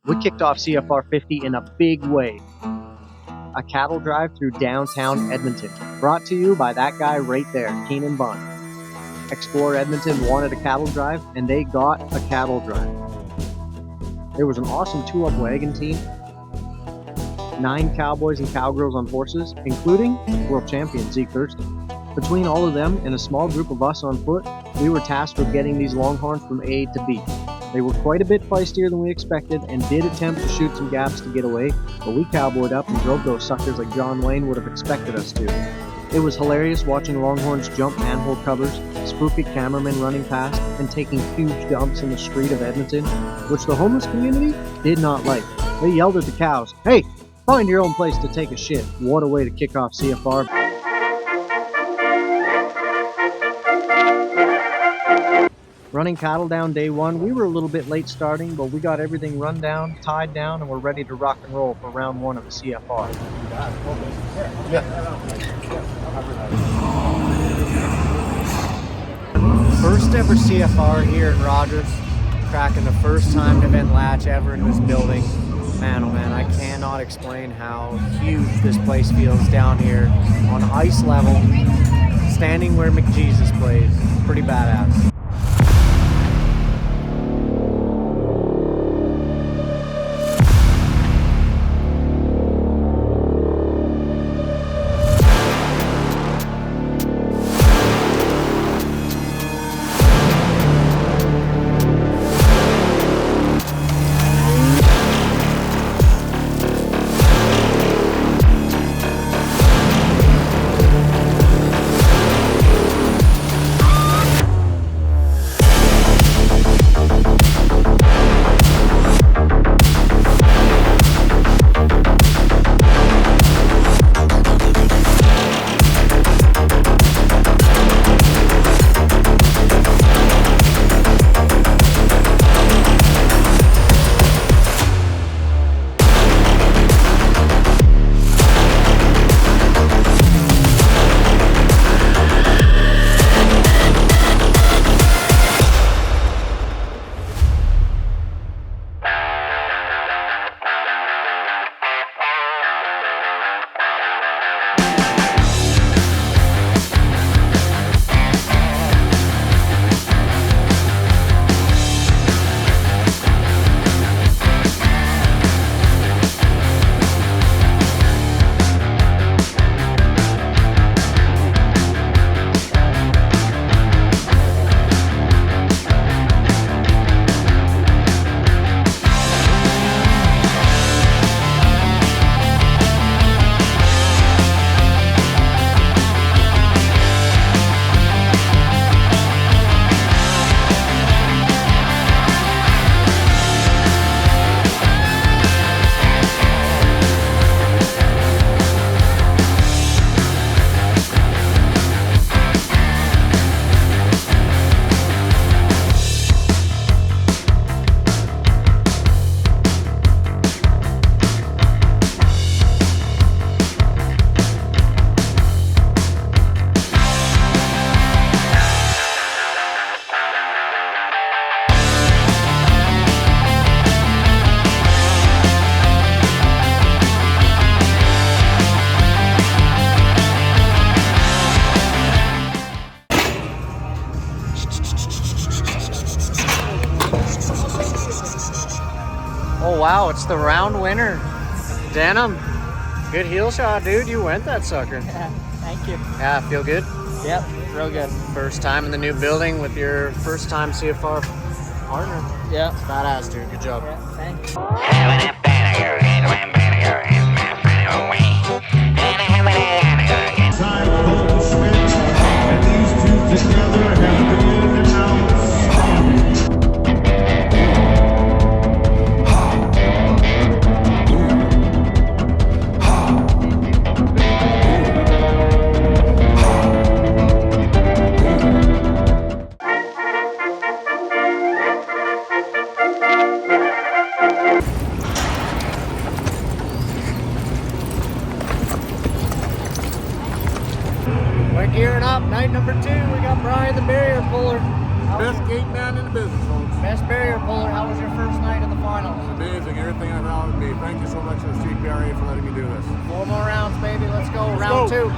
We kicked off CFR 50 in a big way. A cattle drive through downtown Edmonton, brought to you by that guy right there, Keenan Bunn. Explore Edmonton wanted a cattle drive, and they got a cattle drive. There was an awesome two-up wagon team, 9 cowboys and cowgirls on horses, including world champion Zeke Thurston. Between all of them and a small group of us on foot, we were tasked with getting these longhorns from A to B. They were quite a bit feistier than we expected and did attempt to shoot some gaps to get away, but we cowboyed up and drove those suckers like John Wayne would have expected us to. It was hilarious watching longhorns jump manhole covers, spoofy cameramen running past, and taking huge dumps in the street of Edmonton, which the homeless community did not like. They yelled at the cows, "Hey, find your own place to take a shit." What a way to kick off CFR. Running cattle down day one, we were a little bit late starting, but we got everything run down, tied down, and we're ready to rock and roll for round 1 of the CFR. First ever CFR here in Rogers, cracking the first timed event latch ever in this building. Man, oh man, I cannot explain how huge this place feels down here on ice level, standing where McJesus plays. Pretty badass. Oh, wow, it's the round winner. Denim, good heel shot, dude. You went that sucker. Yeah, thank you. Yeah, feel good? Yep, real good. First time in the new building with your first time CFR partner. Yeah. It's badass, dude. Good job. Yeah, thanks. We're gearing up. Night number 2. We got Brian the barrier puller. Best gate man in the business, folks. Best barrier puller. How was your first night of the finals? Amazing, everything I thought it would be. Thank you so much to the CPRA for letting me do this. 4 more rounds, baby. Let's go. Let's Round go. 2.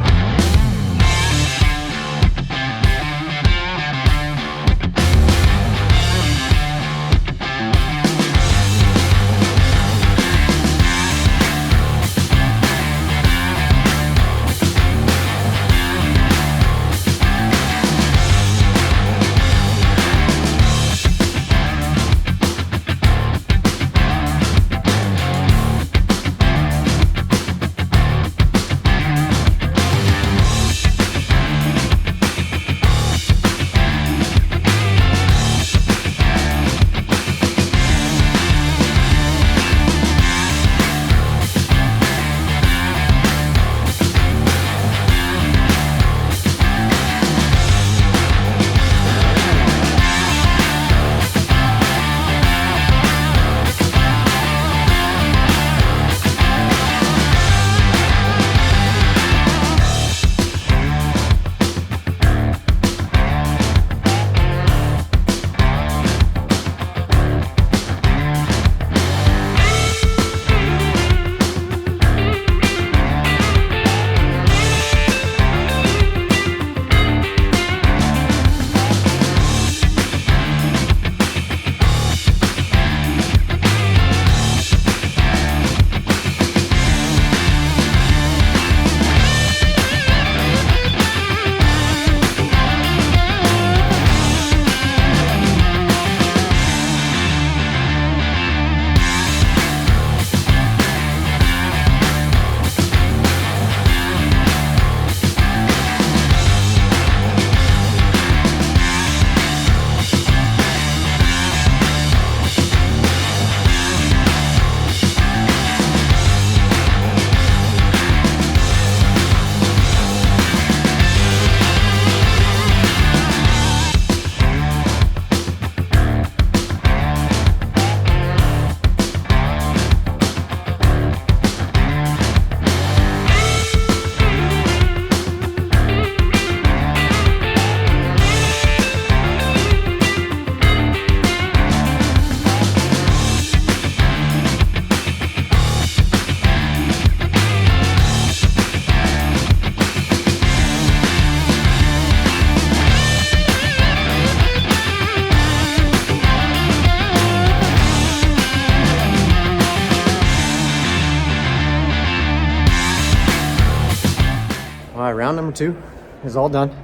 All right, round number 2 is all done.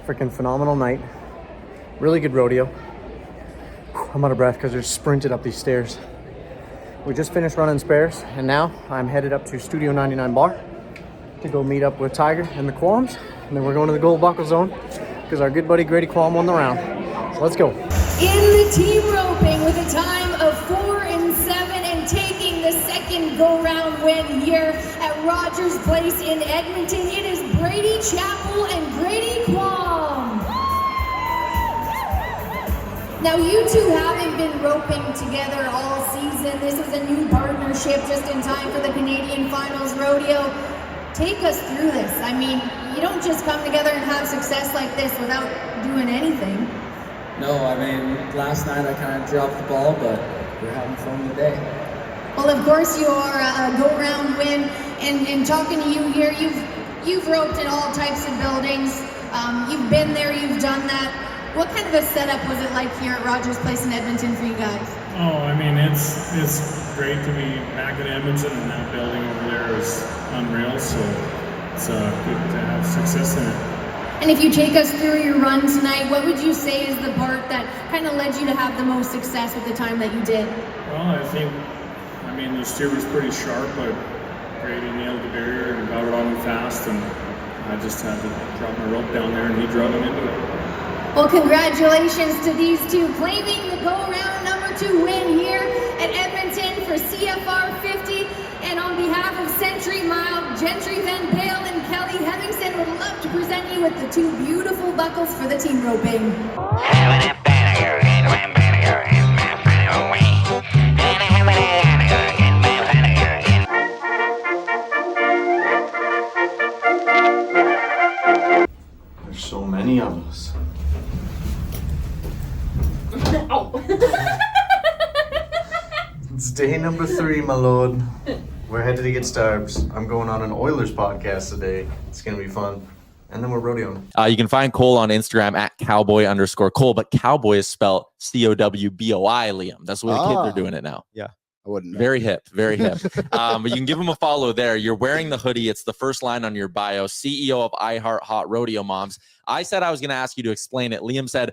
Freaking phenomenal night. Really good rodeo. Whew, I'm out of breath because I just sprinted up these stairs. We just finished running spares, and now I'm headed up to Studio 99 Bar to go meet up with Tiger and the Qualms, and then we're going to the Gold Buckle Zone because our good buddy Grady Qualm won the round. So let's go. In the team roping with a time of 4 and 7 and taking the second go-round win here at Rogers Place in Edmonton, it is Brady Chappell and Grady Qualm. Now you two haven't been roping together all season. This is a new partnership just in time for the Canadian Finals Rodeo. Take us through this. I mean, you don't just come together and have success like this without doing anything. No, I mean, last night I kind of dropped the ball, but we're having fun today. Well, of course you are a go-round win, and talking to you here, you've roped in all types of buildings. You've been there, you've done that. What kind of a setup was it like here at Rogers Place in Edmonton for you guys? Oh, I mean, it's great to be back in Edmonton, and that building over there is unreal. So it's good to have success in it. And if you take us through your run tonight, what would you say is the part that kind of led you to have the most success with the time that you did? Well, I mean, the steer was pretty sharp, but Grady nailed the barrier and got it on him fast, and I just had to drop my rope down there, and he drove him into it. Well, congratulations to these two claiming the go-round number 2 win here at Edmonton for CFR 50. And on behalf of Century Mile, Gentry Van Bale, and Kelly Hemmingson would love to present you with the 2 beautiful buckles for the team roping. There's so many of us. It's day number 3, my lord. We're headed to get starbs. I'm going on an Oilers podcast today. It's going to be fun. And then we're rodeoing. You can find Cole on Instagram at cowboy_Cole, but Cowboy is spelled COWBOI, Liam. That's the way the kids are doing it now. Yeah, I wouldn't know. Very hip, very hip. But you can give him a follow there. You're wearing the hoodie. It's the first line on your bio, CEO of iHeart Hot Rodeo Moms. I said I was going to ask you to explain it. Liam said,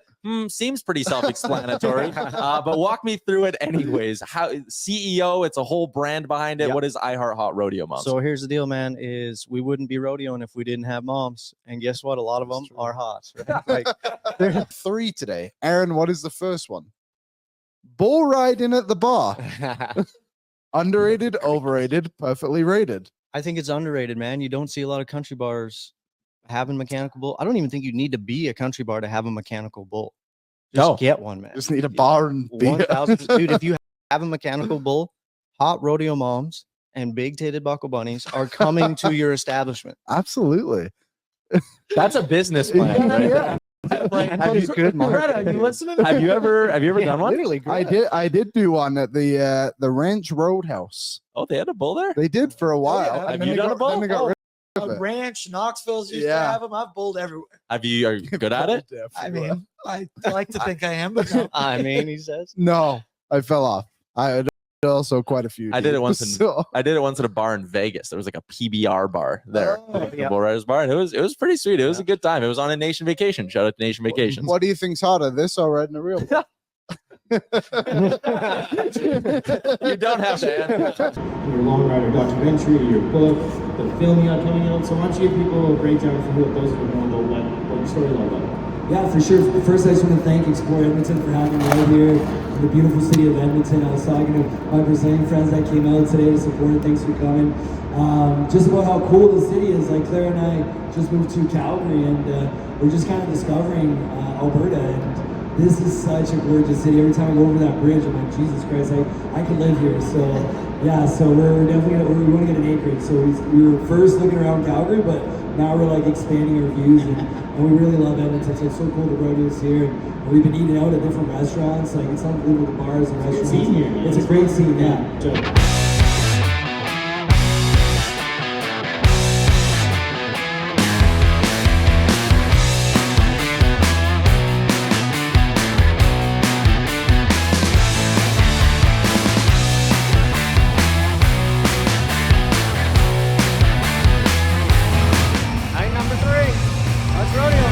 seems pretty self-explanatory, but walk me through it anyways. How CEO, it's a whole brand behind it. Yep. What is iHeart Hot Rodeo Moms? So here's the deal, man, is we wouldn't be rodeoing if we didn't have moms. And guess what? A lot of them are hot. Right? Like, There are 3 today. Aaron, what is the first one? Bull riding at the bar. Underrated, overrated, perfectly rated. I think it's underrated, man. You don't see a lot of country bars having mechanical bull. I don't even think you need to be a country bar to have a mechanical bull. Just get one, man. Just need a bar and beer. 1,000 dude, if you have a mechanical bull, Hot Rodeo Moms and Big Titted Buckle Bunnies are coming to your establishment. Absolutely. That's a business plan, right? Yeah. Have you good marketing? You listening? Have you ever done one? Literally, I did do one at the Ranch Roadhouse. Oh, they had a bull there? They did for a while. yeah. and Have then you they done got- a bull? then they got rid of A it. ranch, Knoxville's used to Yeah. have them. I've bowled everywhere. Are you good at it? I mean, I like to think I am, but no. I mean, he says. No, I fell off. I did also quite a few. I did it dude. once in- So- I did it once at a bar in Vegas. There was like a PBR bar there, Oh, like the yeah. Bull Riders bar, and it was pretty sweet. It was a good time. It was on a Nation Vacation. Shout out to Nation Vacations. What do you think's hotter, this or riding a real bull? You don't have to answer. Your long rider documentary, your book, the film you got coming out. So why don't you give people a breakdown for those who don't know what your story is all about? Yeah, for sure. First, I just want to thank Explore Edmonton for having me out here in the beautiful city of Edmonton. I was talking to my Brazilian friends that came out today to support. Thanks for coming. Just about how cool the city is. Like Claire and I just moved to Calgary, and we're just kind of discovering Alberta. And this is such a gorgeous city. Every time I go over that bridge, I'm like, Jesus Christ, I could live here. So yeah, so we're definitely we want to get an acreage. So we were first looking around Calgary, but now we're like expanding our views, and we really love Edmonton. So it's so cool to rodeos here, and we've been eating out at different restaurants. Like it's unbelievable, the bars and restaurants. Scene here, man. It's a great scene, yeah. Night number 3. Let's rodeo.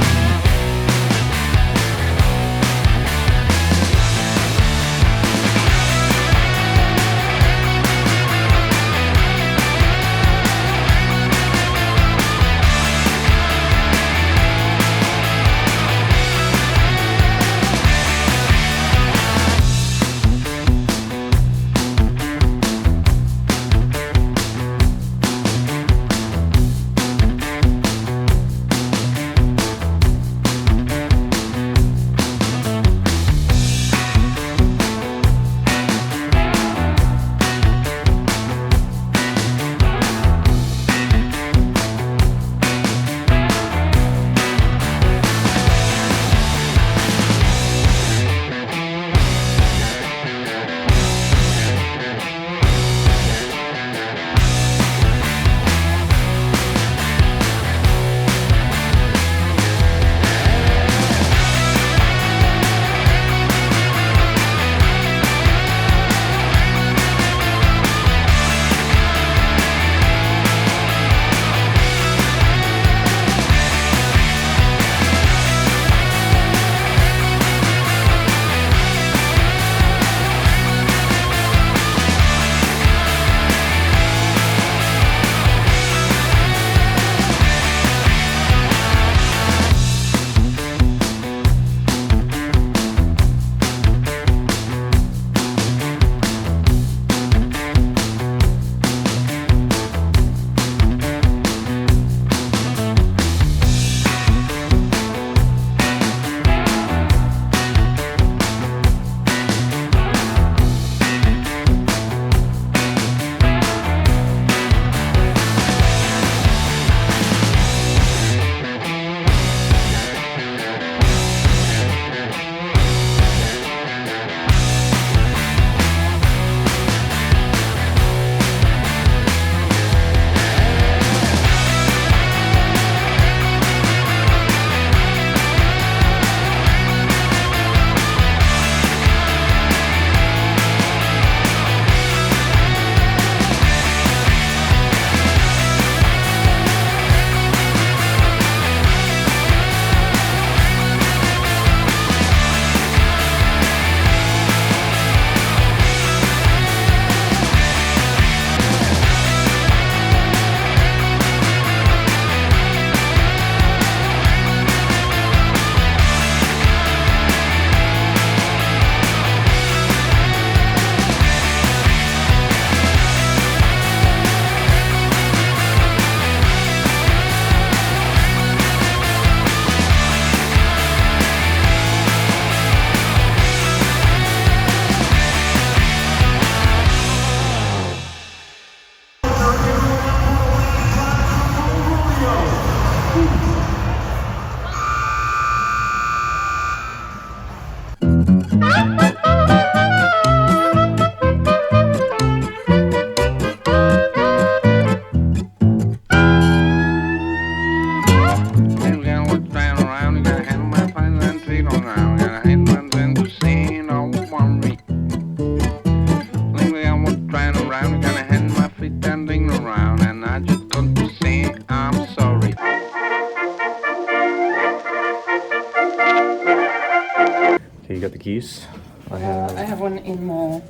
Okay, you got the keys? I have one in my...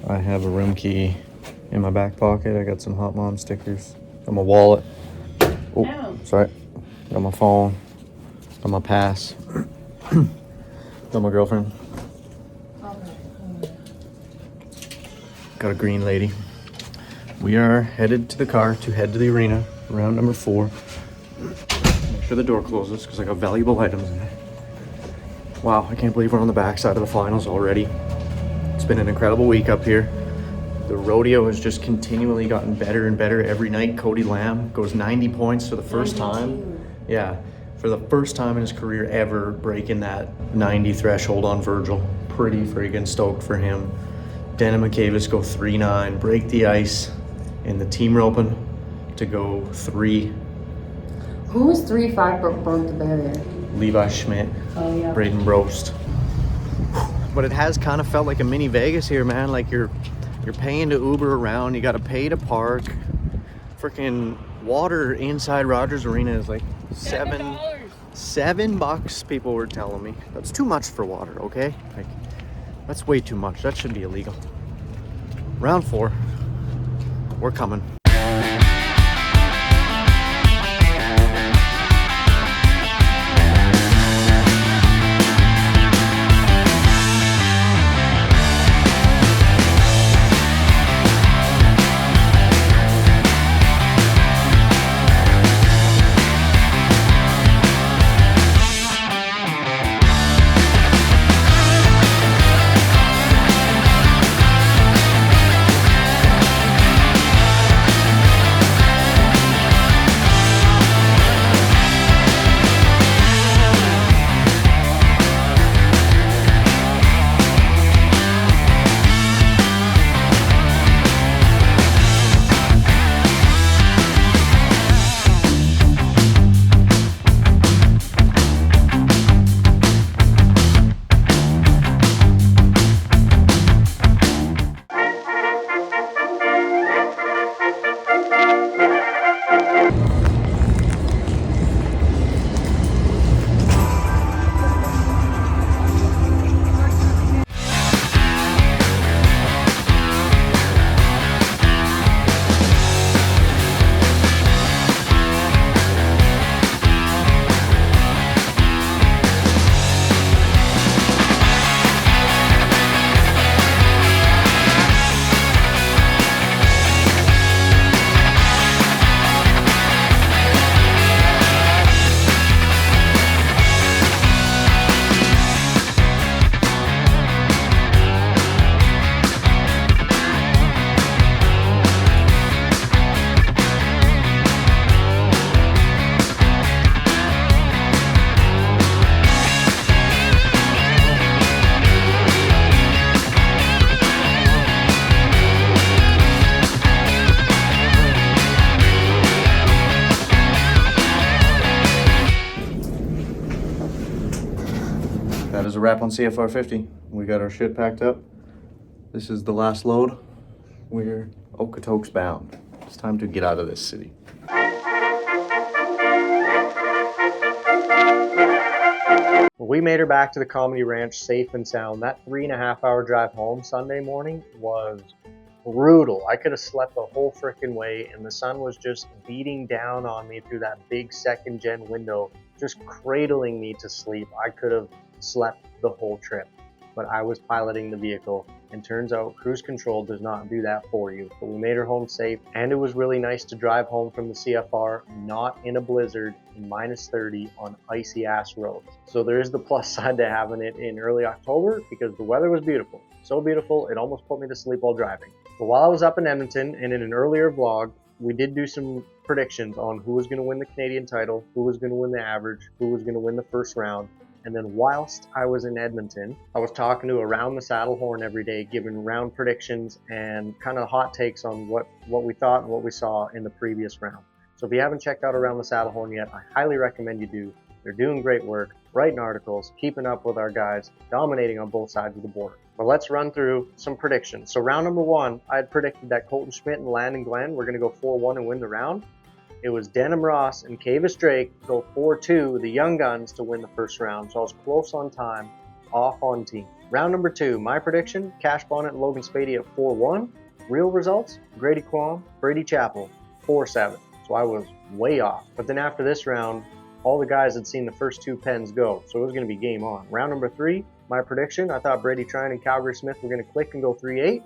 I have a room key in my back pocket. I got some Hot Mom stickers. Got my wallet. Oh, No. sorry. Got my phone. Got my pass. Got my girlfriend. Got a green lady. We are headed to the car to head to the arena, round number 4. Make sure the door closes because I got valuable items in it. Wow, I can't believe we're on the backside of the finals already. It's been an incredible week up here. The rodeo has just continually gotten better and better every night. Cody Lamb goes 90 points for the first time. Yeah, for the first time in his career ever, breaking that 90 threshold on Virgil. Pretty freaking stoked for him. Dan and McCavis go 3-9, break the ice in the team roping to go 3. Who was 3-5 broke the barrier? Levi Schmidt, Oh, yeah. Braden Brost. But it has kind of felt like a mini Vegas here, man. Like you're paying to Uber around, you got to pay to park. Freaking water inside Rogers Arena is like $7 people were telling me. That's too much for water, okay? Like that's way too much. That should be illegal. Round 4. We're coming. That is a wrap on CFR 50. We got our shit packed up. This is the last load. We're Okotoks bound. It's time to get out of this city. Well, we made her back to the Comedy Ranch safe and sound. That 3.5-hour drive home Sunday morning was brutal. I could have slept the whole frickin' way, and the sun was just beating down on me through that big second-gen window, just cradling me to sleep. I could have slept the whole trip, but I was piloting the vehicle, and turns out cruise control does not do that for you. But we made her home safe, and it was really nice to drive home from the CFR, not in a blizzard, in -30 on icy ass roads. So there is the plus side to having it in early October, because the weather was beautiful. So beautiful, it almost put me to sleep while driving. But while I was up in Edmonton, and in an earlier vlog, we did do some predictions on who was going to win the Canadian title, who was going to win the average, who was going to win the first round. And then whilst I was in Edmonton, I was talking to Around the Saddle Horn every day, giving round predictions and kind of hot takes on what we thought and what we saw in the previous round. So if you haven't checked out Around the Saddle Horn yet, I highly recommend you do. They're doing great work, writing articles, keeping up with our guys, dominating on both sides of the border. But let's run through some predictions. So round number 1, I had predicted that Colton Schmidt and Landon Glenn were going to go 4-1 and win the round. It was Denham Ross and Cavis Drake go 4-2, the young guns, to win the first round. So I was close on time. off on team. Round number 2, my prediction, Cash Bonnet and Logan Spady at 4-1. Real results, Grady Quam, Brady Chappell, 4-7. So I was way off. But then after this round, all the guys had seen the first 2 pens go, so it was going to be game on. Round number 3, my prediction, I thought Brady Trine and Calgary Smith were going to click and go 3-8.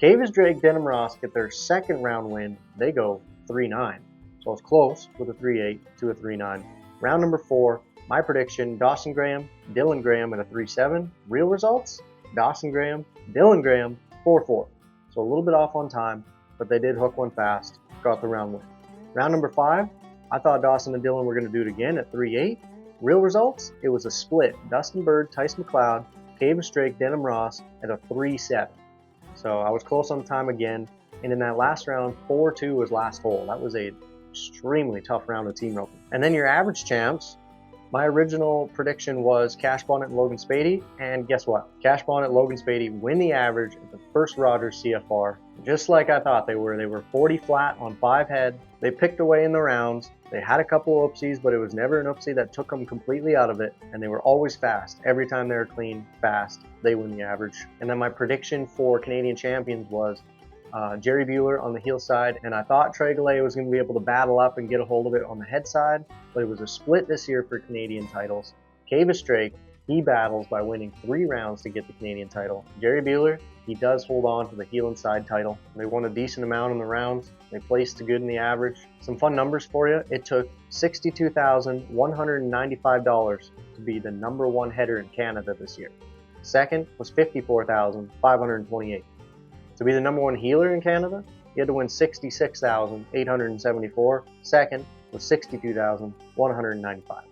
Cavis Drake, Denham Ross get their second round win. They go 3-9. So it's close with a 3-8 to a 3-9. Round number 4, my prediction, Dawson Graham, Dylan Graham at a 3-7. Real results, Dawson Graham, Dylan Graham, 4-4. So a little bit off on time, but they did hook one fast, got the round win. Round number 5, I thought Dawson and Dylan were going to do it again at 3-8. Real results, it was a split. Dustin Bird, Tyson McLeod, Cavis Drake, Denham Ross at a 3-7. So I was close on time again. And in that last round, 4-2 was last hole. That was a extremely tough round of team roping. And then your average champs, my original prediction was Cash Bonnet and Logan Spady, and guess what? Cash Bonnet and Logan Spady win the average at the first Rogers CFR, just like I thought they were. They were 40 flat on 5 head. They picked away in the rounds. They had a couple oopsies, but it was never an oopsie that took them completely out of it, and they were always fast. Every time they were clean, fast, they win the average. And then my prediction for Canadian champions was Jerry Bueller on the heel side, and I thought Trey Gallet was going to be able to battle up and get a hold of it on the head side, but it was a split this year for Canadian titles. Cavis Drake, he battles by winning 3 rounds to get the Canadian title. Jerry Bueller, he does hold on to the heel and side title. They won a decent amount in the rounds. They placed good in the average. Some fun numbers for you. It took $62,195 to be the number 1 header in Canada this year. Second was $54,528. To be the number 1 healer in Canada, you had to win $66,874. Second was $62,195.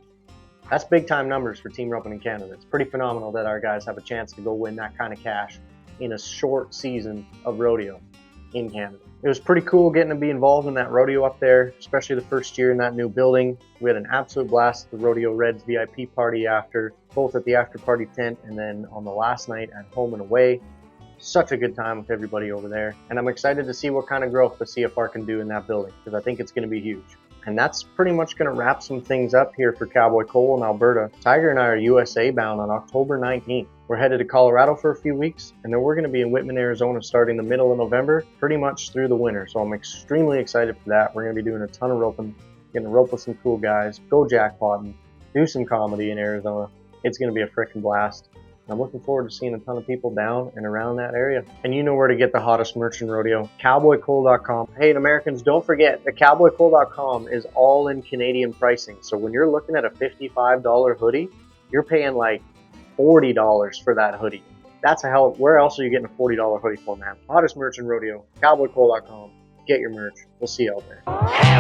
That's big time numbers for team roping in Canada. It's pretty phenomenal that our guys have a chance to go win that kind of cash in a short season of rodeo in Canada. It was pretty cool getting to be involved in that rodeo up there, especially the first year in that new building. We had an absolute blast at the Rodeo Reds VIP party after, both at the after party tent and then on the last night at home and away. Such a good time with everybody over there, and I'm excited to see what kind of growth the CFR can do in that building, because I think it's going to be huge. And that's pretty much going to wrap some things up here for Cowboi Cole in Alberta. Tiger and I are USA bound on October 19th. We're headed to Colorado for a few weeks, and then we're going to be in Whitman, Arizona starting the middle of November, pretty much through the winter. So I'm extremely excited for that. We're going to be doing a ton of roping, getting to rope with some cool guys, go jackpotting, do some comedy in Arizona. It's going to be a freaking blast. I'm looking forward to seeing a ton of people down and around that area. And you know where to get the hottest merch in rodeo, cowboycole.com. Hey, and Americans, don't forget that cowboycole.com is all in Canadian pricing. So when you're looking at a $55 hoodie, you're paying like $40 for that hoodie. That's a hell. Where else are you getting a $40 hoodie for, man? Hottest merch in rodeo, cowboycole.com. Get your merch. We'll see you out there. Hey,